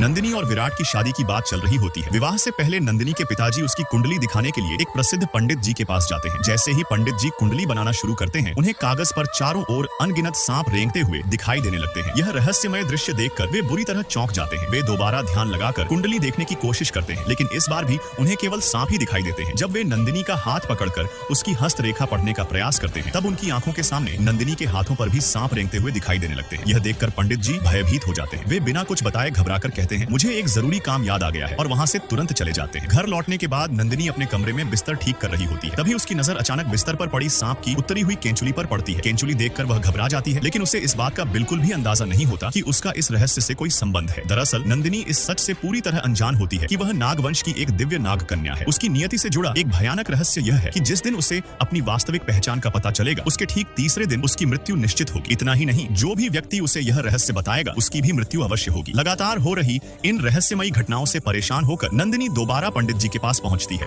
नंदिनी और विराट की शादी की बात चल रही होती है। विवाह से पहले नंदिनी के पिताजी उसकी कुंडली दिखाने के लिए एक प्रसिद्ध पंडित जी के पास जाते हैं। जैसे ही पंडित जी कुंडली बनाना शुरू करते हैं, उन्हें कागज पर चारों ओर अनगिनत सांप रेंगते हुए दिखाई देने लगते हैं। यह रहस्यमय दृश्य देखकर वे बुरी तरह चौंक जाते हैं। वे दोबारा ध्यान लगाकर कुंडली देखने की कोशिश करते हैं, लेकिन इस बार भी उन्हें केवल सांप ही दिखाई देते हैं। जब वे नंदिनी का हाथ पकड़कर उसकी हस्तरेखा पढ़ने का प्रयास करते हैं, तब उनकी आंखों के सामने नंदिनी के हाथों पर भी सांप रेंगते हुए दिखाई देने लगते हैं। यह देखकर पंडित जी भयभीत हो जाते हैं। वे बिना कुछ बताए घबराकर कहते हैं, मुझे एक जरूरी काम याद आ गया है, और वहां से तुरंत चले जाते हैं। घर लौटने के बाद नंदिनी अपने कमरे में बिस्तर ठीक कर रही होती है। तभी उसकी नजर अचानक बिस्तर पर पड़ी सांप की उत्तरी हुई केंचुली पर पड़ती है। केंचुली देखकर वह घबरा जाती है, लेकिन उसे इस बात का बिल्कुल भी अंदाजा नहीं होता कि उसका इस रहस्य से कोई संबंध है। दरअसल नंदिनी इस सच से पूरी तरह अनजान होती है कि वह नागवंश की एक दिव्य नाग कन्या है। उसकी नियति से जुड़ा एक भयानक रहस्य यह है कि जिस दिन उसे अपनी वास्तविक पहचान का पता चलेगा, उसके ठीक तीसरे दिन उसकी मृत्यु निश्चित होगी। इतना ही नहीं, जो भी व्यक्ति उसे यह रहस्य बताएगा, उसकी भी मृत्यु अवश्य होगी। लगातार हो रही इन रहस्यमयी घटनाओं से परेशान होकर नंदिनी दोबारा पंडित जी के पास पहुंचती है।